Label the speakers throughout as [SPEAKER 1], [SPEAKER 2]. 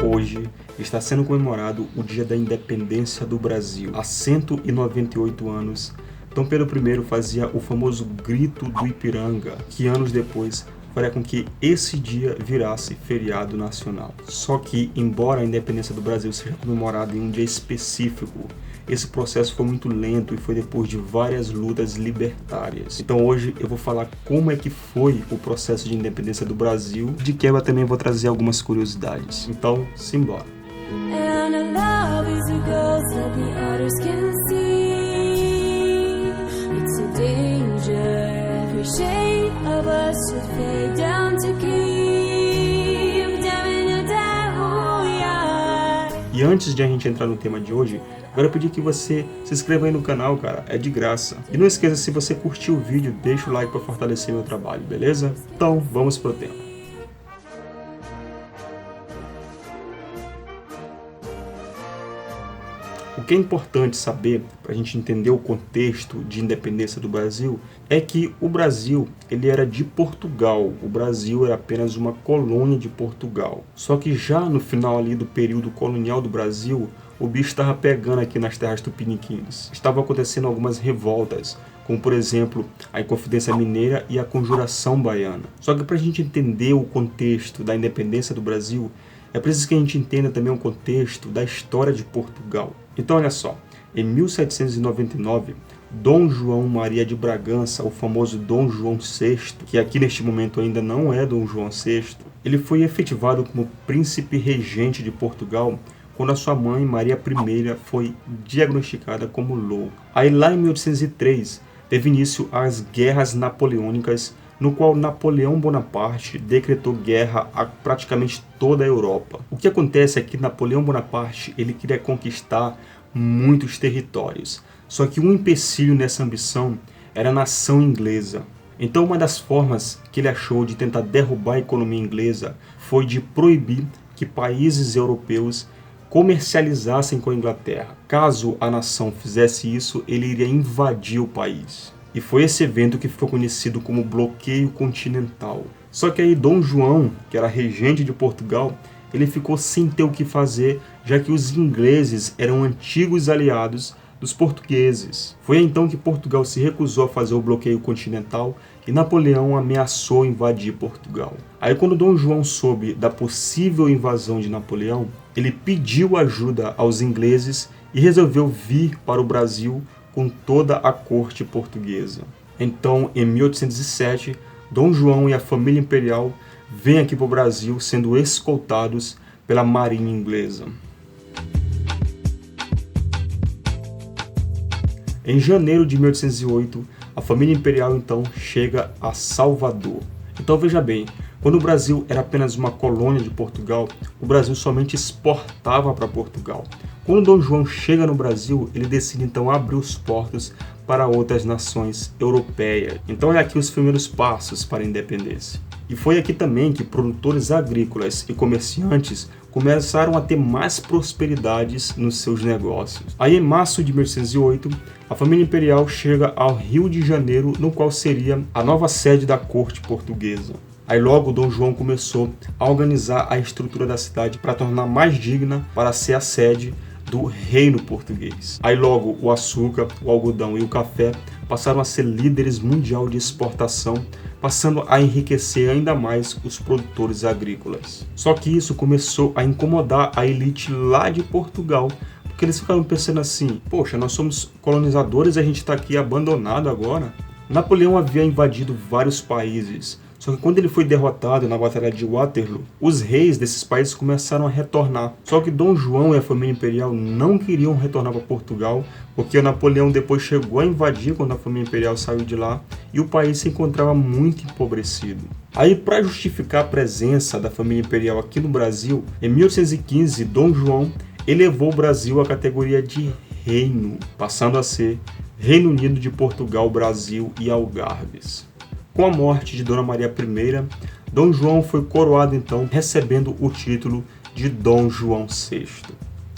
[SPEAKER 1] Hoje está sendo comemorado o Dia da Independência do Brasil. Há 198 anos, Dom Pedro I fazia o famoso Grito do Ipiranga, que anos depois faria com que esse dia virasse feriado nacional. Só que, embora a independência do Brasil seja comemorada em um dia específico, esse processo foi muito lento e foi depois de várias lutas libertárias. Então hoje eu vou falar como é que foi o processo de independência do Brasil, de quebra também vou trazer algumas curiosidades. Então, simbora! E antes de a gente entrar no tema de hoje, agora eu pedi que você se inscreva aí no canal, cara, é de graça. E não esqueça, se você curtiu o vídeo, deixa o like para fortalecer meu trabalho, beleza? Então, vamos pro tema. O que é importante saber para a gente entender o contexto de independência do Brasil é que o Brasil ele era de Portugal, o Brasil era apenas uma colônia de Portugal. Só que já no final ali do período colonial do Brasil, o bicho estava pegando aqui nas terras tupiniquins. Estavam acontecendo algumas revoltas, como por exemplo a Inconfidência Mineira e a Conjuração Baiana. Só que para a gente entender o contexto da independência do Brasil, é preciso que a gente entenda também o contexto da história de Portugal. Então olha só, em 1799, Dom João Maria de Bragança, o famoso Dom João VI, que aqui neste momento ainda não é Dom João VI, ele foi efetivado como príncipe regente de Portugal quando a sua mãe, Maria I, foi diagnosticada como louca. Aí lá em 1803, teve início as Guerras Napoleônicas, no qual Napoleão Bonaparte decretou guerra a praticamente toda a Europa. O que acontece é que Napoleão Bonaparte ele queria conquistar muitos territórios, só que um empecilho nessa ambição era a nação inglesa. Então uma das formas que ele achou de tentar derrubar a economia inglesa foi de proibir que países europeus comercializassem com a Inglaterra. Caso a nação fizesse isso, ele iria invadir o país. E foi esse evento que ficou conhecido como Bloqueio Continental. Só que aí Dom João, que era regente de Portugal, ele ficou sem ter o que fazer, já que os ingleses eram antigos aliados dos portugueses. Foi então que Portugal se recusou a fazer o bloqueio continental e Napoleão ameaçou invadir Portugal. Aí quando Dom João soube da possível invasão de Napoleão, ele pediu ajuda aos ingleses e resolveu vir para o Brasil com toda a corte portuguesa. Então, em 1807, Dom João e a família imperial vêm aqui para o Brasil sendo escoltados pela marinha inglesa. Em janeiro de 1808, a família imperial então chega a Salvador. Então veja bem, quando o Brasil era apenas uma colônia de Portugal, o Brasil somente exportava para Portugal. Quando Dom João chega no Brasil, ele decide então abrir os portos para outras nações europeias. Então olha aqui os primeiros passos para a independência. E foi aqui também que produtores agrícolas e comerciantes começaram a ter mais prosperidades nos seus negócios. Aí em março de 1808, a família imperial chega ao Rio de Janeiro, no qual seria a nova sede da corte portuguesa. Aí logo Dom João começou a organizar a estrutura da cidade para tornar mais digna para ser a sede do reino português. Aí logo o açúcar, o algodão e o café passaram a ser líderes mundial de exportação, passando a enriquecer ainda mais os produtores agrícolas. Só que isso começou a incomodar a elite lá de Portugal, porque eles ficaram pensando assim, poxa, nós somos colonizadores e a gente está aqui abandonado agora. Napoleão havia invadido vários países, só que quando ele foi derrotado na Batalha de Waterloo, os reis desses países começaram a retornar. Só que Dom João e a família imperial não queriam retornar para Portugal, porque o Napoleão depois chegou a invadir quando a família imperial saiu de lá, e o país se encontrava muito empobrecido. Aí, para justificar a presença da família imperial aqui no Brasil, em 1815, Dom João elevou o Brasil à categoria de reino, passando a ser Reino Unido de Portugal, Brasil e Algarves. Com a morte de Dona Maria I, Dom João foi coroado então, recebendo o título de Dom João VI.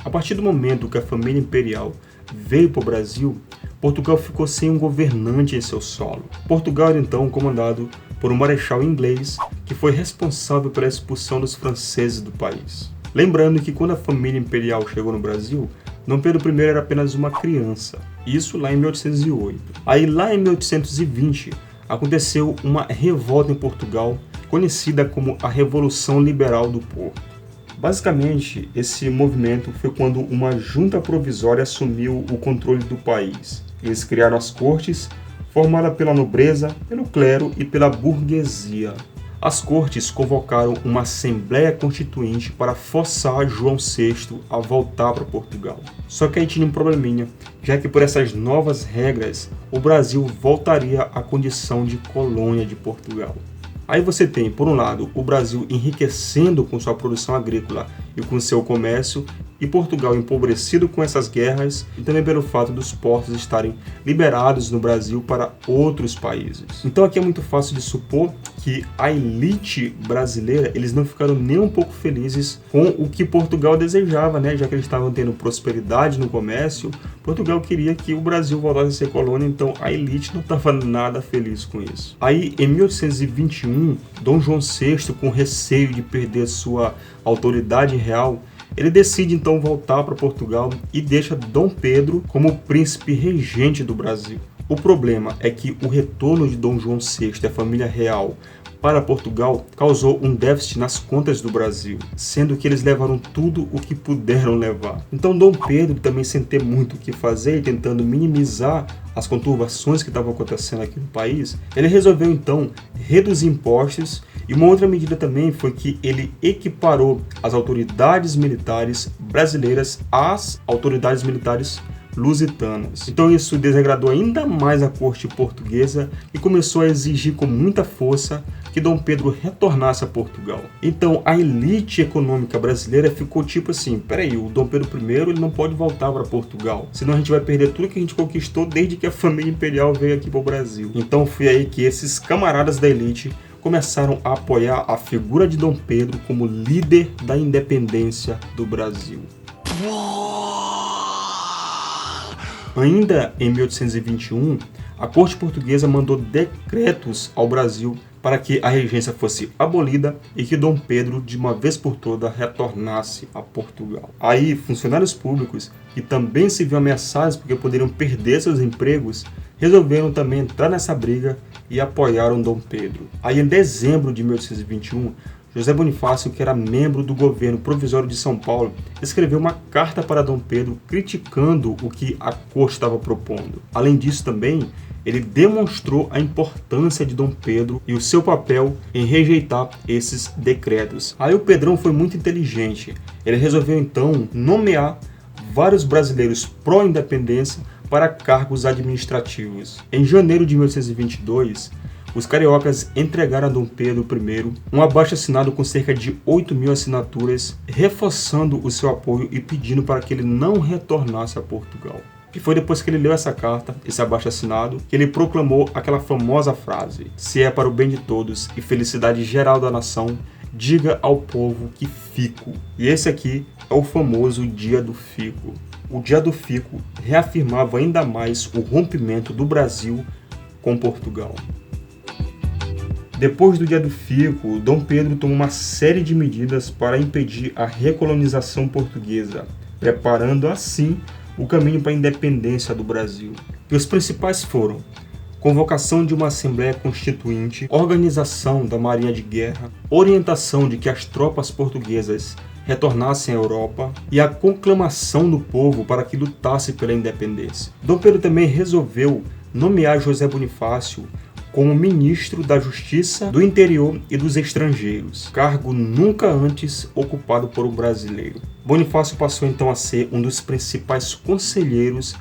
[SPEAKER 1] A partir do momento que a família imperial veio para o Brasil, Portugal ficou sem um governante em seu solo. Portugal era então comandado por um marechal inglês que foi responsável pela expulsão dos franceses do país. Lembrando que quando a família imperial chegou no Brasil, Dom Pedro I era apenas uma criança, isso lá em 1808. Aí lá em 1820 aconteceu uma revolta em Portugal, conhecida como a Revolução Liberal do Porto. Basicamente, esse movimento foi quando uma junta provisória assumiu o controle do país. Eles criaram as cortes, formada pela nobreza, pelo clero e pela burguesia. As cortes convocaram uma Assembleia Constituinte para forçar João VI a voltar para Portugal. Só que aí tinha um probleminha, já que por essas novas regras, o Brasil voltaria à condição de colônia de Portugal. Aí você tem, por um lado, o Brasil enriquecendo com sua produção agrícola e com seu comércio, e Portugal empobrecido com essas guerras, e também pelo fato dos portos estarem liberados no Brasil para outros países. Então aqui é muito fácil de supor que a elite brasileira, eles não ficaram nem um pouco felizes com o que Portugal desejava, né? Já que eles estavam tendo prosperidade no comércio, Portugal queria que o Brasil voltasse a ser colônia, então a elite não estava nada feliz com isso. Aí, em 1821, Dom João VI, com receio de perder sua autoridade real, ele decide então voltar para Portugal e deixa Dom Pedro como príncipe regente do Brasil. O problema é que o retorno de Dom João VI e a família real para Portugal causou um déficit nas contas do Brasil, sendo que eles levaram tudo o que puderam levar. Então Dom Pedro, também sem ter muito o que fazer e tentando minimizar as conturbações que estavam acontecendo aqui no país, ele resolveu então reduzir impostos, e uma outra medida também foi que ele equiparou as autoridades militares brasileiras às autoridades militares lusitanas. Então isso desagradou ainda mais a corte portuguesa e começou a exigir com muita força que Dom Pedro retornasse a Portugal. Então a elite econômica brasileira ficou tipo assim, peraí, o Dom Pedro I ele não pode voltar para Portugal, senão a gente vai perder tudo que a gente conquistou desde que a família imperial veio aqui para o Brasil. Então foi aí que esses camaradas da elite começaram a apoiar a figura de Dom Pedro como líder da independência do Brasil. Ainda em 1821, a corte portuguesa mandou decretos ao Brasil para que a regência fosse abolida e que Dom Pedro, de uma vez por todas, retornasse a Portugal. Aí, funcionários públicos, que também se viam ameaçados porque poderiam perder seus empregos, resolveram também entrar nessa briga e apoiaram Dom Pedro. Aí, em dezembro de 1821, José Bonifácio, que era membro do governo provisório de São Paulo, escreveu uma carta para Dom Pedro criticando o que a corte estava propondo. Além disso também, ele demonstrou a importância de Dom Pedro e o seu papel em rejeitar esses decretos. Aí o Pedrão foi muito inteligente. Ele resolveu então nomear vários brasileiros pró-independência para cargos administrativos. Em janeiro de 1822, os cariocas entregaram a Dom Pedro I um abaixo-assinado com cerca de 8.000 assinaturas, reforçando o seu apoio e pedindo para que ele não retornasse a Portugal. E foi depois que ele leu essa carta, esse abaixo-assinado, que ele proclamou aquela famosa frase: "Se é para o bem de todos e felicidade geral da nação, diga ao povo que fico." E esse aqui é o famoso Dia do Fico. O Dia do Fico reafirmava ainda mais o rompimento do Brasil com Portugal. Depois do Dia do Fico, Dom Pedro tomou uma série de medidas para impedir a recolonização portuguesa, preparando assim o caminho para a independência do Brasil. E os principais foram: convocação de uma Assembleia Constituinte, organização da Marinha de Guerra, orientação de que as tropas portuguesas retornassem à Europa e a conclamação do povo para que lutasse pela independência. Dom Pedro também resolveu nomear José Bonifácio como ministro da Justiça, do Interior e dos Estrangeiros, cargo nunca antes ocupado por um brasileiro. Bonifácio passou então a ser um dos principais conselheiros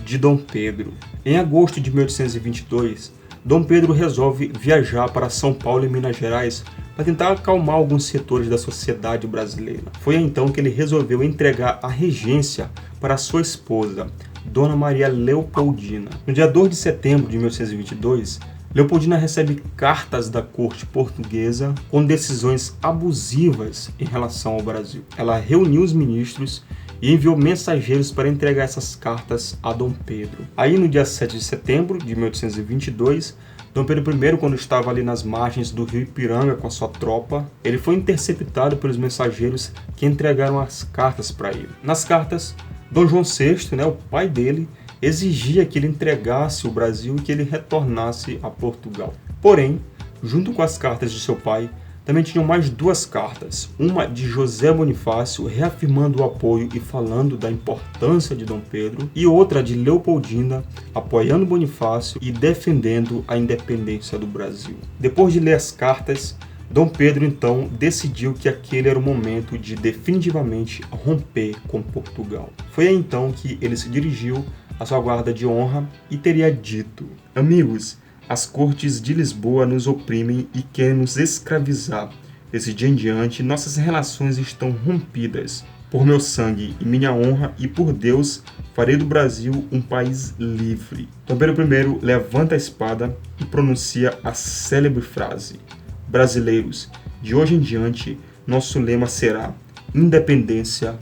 [SPEAKER 1] de Dom Pedro. Em agosto de 1822, Dom Pedro resolve viajar para São Paulo e Minas Gerais para tentar acalmar alguns setores da sociedade brasileira. Foi então que ele resolveu entregar a regência para sua esposa, Dona Maria Leopoldina. No dia 2 de setembro de 1822, Leopoldina recebe cartas da corte portuguesa com decisões abusivas em relação ao Brasil. Ela reuniu os ministros e enviou mensageiros para entregar essas cartas a Dom Pedro. Aí no dia 7 de setembro de 1822, Dom Pedro I, quando estava ali nas margens do rio Ipiranga com a sua tropa, ele foi interceptado pelos mensageiros que entregaram as cartas para ele. Nas cartas, Dom João VI, o pai dele, exigia que ele entregasse o Brasil e que ele retornasse a Portugal. Porém, junto com as cartas de seu pai, também tinham mais duas cartas, uma de José Bonifácio reafirmando o apoio e falando da importância de Dom Pedro, e outra de Leopoldina apoiando Bonifácio e defendendo a independência do Brasil. Depois de ler as cartas, Dom Pedro então decidiu que aquele era o momento de definitivamente romper com Portugal. Foi aí então que ele se dirigiu à sua guarda de honra e teria dito: amigos, as cortes de Lisboa nos oprimem e querem nos escravizar. Desse dia em diante, nossas relações estão rompidas. Por meu sangue e minha honra e por Deus, farei do Brasil um país livre. Dom Pedro I levanta a espada e pronuncia a célebre frase: brasileiros, de hoje em diante, nosso lema será independência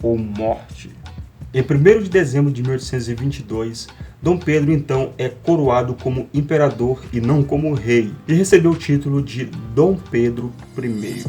[SPEAKER 1] ou morte. Em 1º de dezembro de 1822, Dom Pedro então é coroado como imperador e não como rei, e recebeu o título de Dom Pedro I.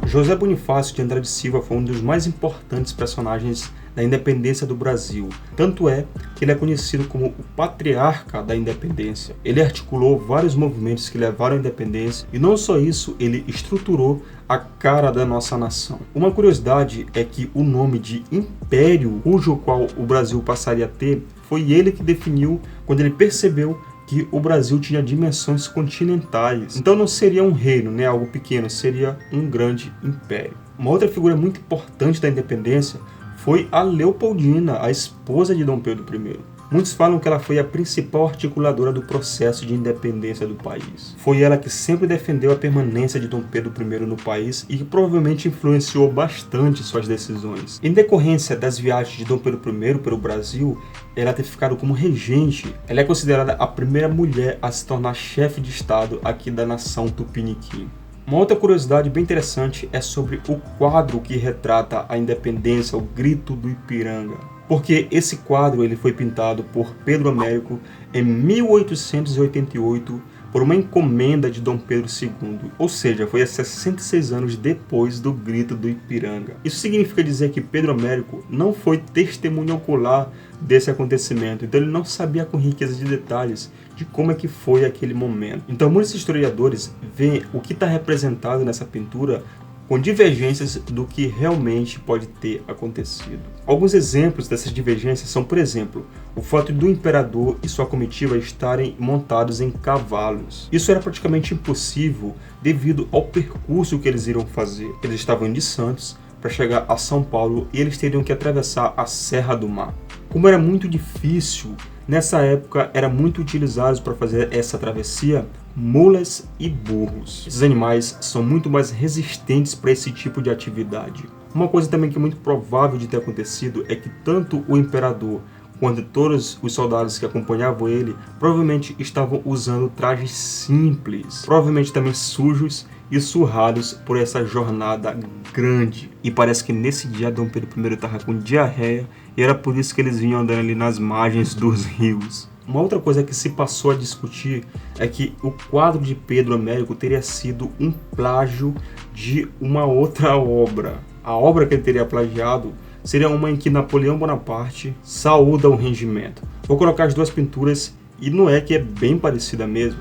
[SPEAKER 1] José Bonifácio de Andrade Silva foi um dos mais importantes personagens da independência do Brasil. Tanto é que ele é conhecido como o patriarca da independência. Ele articulou vários movimentos que levaram à independência e não só isso, ele estruturou a cara da nossa nação. Uma curiosidade é que o nome de império, cujo qual o Brasil passaria a ter, foi ele que definiu quando ele percebeu que o Brasil tinha dimensões continentais. Então não seria um reino, algo pequeno, seria um grande império. Uma outra figura muito importante da independência foi a Leopoldina, a esposa de Dom Pedro I. Muitos falam que ela foi a principal articuladora do processo de independência do país. Foi ela que sempre defendeu a permanência de Dom Pedro I no país e que provavelmente influenciou bastante suas decisões. Em decorrência das viagens de Dom Pedro I pelo Brasil, ela ter ficado como regente, ela é considerada a primeira mulher a se tornar chefe de Estado aqui da nação tupiniquim. Uma outra curiosidade bem interessante é sobre o quadro que retrata a independência, o Grito do Ipiranga. Porque esse quadro ele foi pintado por Pedro Américo em 1888 por uma encomenda de Dom Pedro II, ou seja, foi há 66 anos depois do Grito do Ipiranga. Isso significa dizer que Pedro Américo não foi testemunha ocular desse acontecimento, então ele não sabia com riqueza de detalhes de como é que foi aquele momento. Então muitos historiadores veem o que está representado nessa pintura com divergências do que realmente pode ter acontecido. Alguns exemplos dessas divergências são, por exemplo, o fato do imperador e sua comitiva estarem montados em cavalos. Isso era praticamente impossível devido ao percurso que eles iriam fazer. Eles estavam indo de Santos para chegar a São Paulo e eles teriam que atravessar a Serra do Mar. Como era muito difícil, nessa época era muito utilizado para fazer essa travessia mulas e burros. Esses animais são muito mais resistentes para esse tipo de atividade. Uma coisa também que é muito provável de ter acontecido é que tanto o imperador quanto todos os soldados que acompanhavam ele provavelmente estavam usando trajes simples, provavelmente também sujos e surrados por essa jornada grande. E parece que nesse dia Dom Pedro I estava com diarreia e era por isso que eles vinham andando ali nas margens dos rios. Uma outra coisa que se passou a discutir é que o quadro de Pedro Américo teria sido um plágio de uma outra obra. A obra que ele teria plagiado seria uma em que Napoleão Bonaparte saúda o regimento. Vou colocar as duas pinturas e não é que é bem parecida mesmo.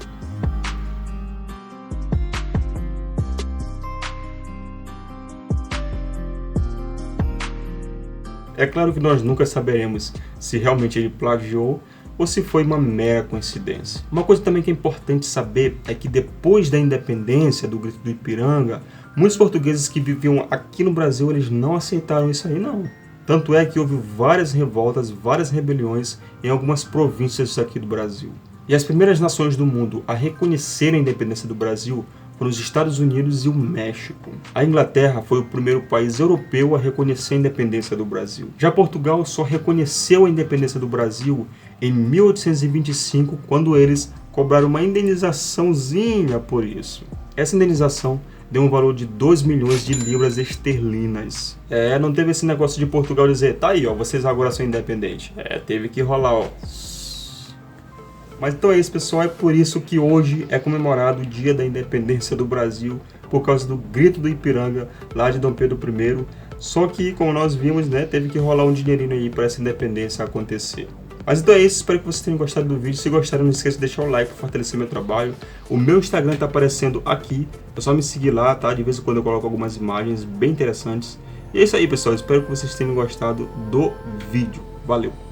[SPEAKER 1] É claro que nós nunca saberemos se realmente ele plagiou ou se foi uma mera coincidência. Uma coisa também que é importante saber é que depois da independência do Grito do Ipiranga, muitos portugueses que viviam aqui no Brasil, eles não aceitaram isso aí não. Tanto é que houve várias revoltas, várias rebeliões em algumas províncias aqui do Brasil. E as primeiras nações do mundo a reconhecerem a independência do Brasil foram os Estados Unidos e o México. A Inglaterra foi o primeiro país europeu a reconhecer a independência do Brasil. Já Portugal só reconheceu a independência do Brasil em 1825, quando eles cobraram uma indenizaçãozinha por isso. Essa indenização deu um valor de 2 milhões de libras esterlinas. Não teve esse negócio de Portugal dizer, tá aí, ó, vocês agora são independentes. Teve que rolar, ó, Mas então é isso, pessoal, é por isso que hoje é comemorado o Dia da Independência do Brasil, por causa do Grito do Ipiranga, lá de Dom Pedro I. Só que, como nós vimos, né, teve que rolar um dinheirinho aí para essa independência acontecer. Mas então é isso, espero que vocês tenham gostado do vídeo. Se gostaram, não esqueça de deixar o like para fortalecer meu trabalho. O meu Instagram está aparecendo aqui, é só me seguir lá, tá? De vez em quando eu coloco algumas imagens bem interessantes. E é isso aí, pessoal, espero que vocês tenham gostado do vídeo. Valeu!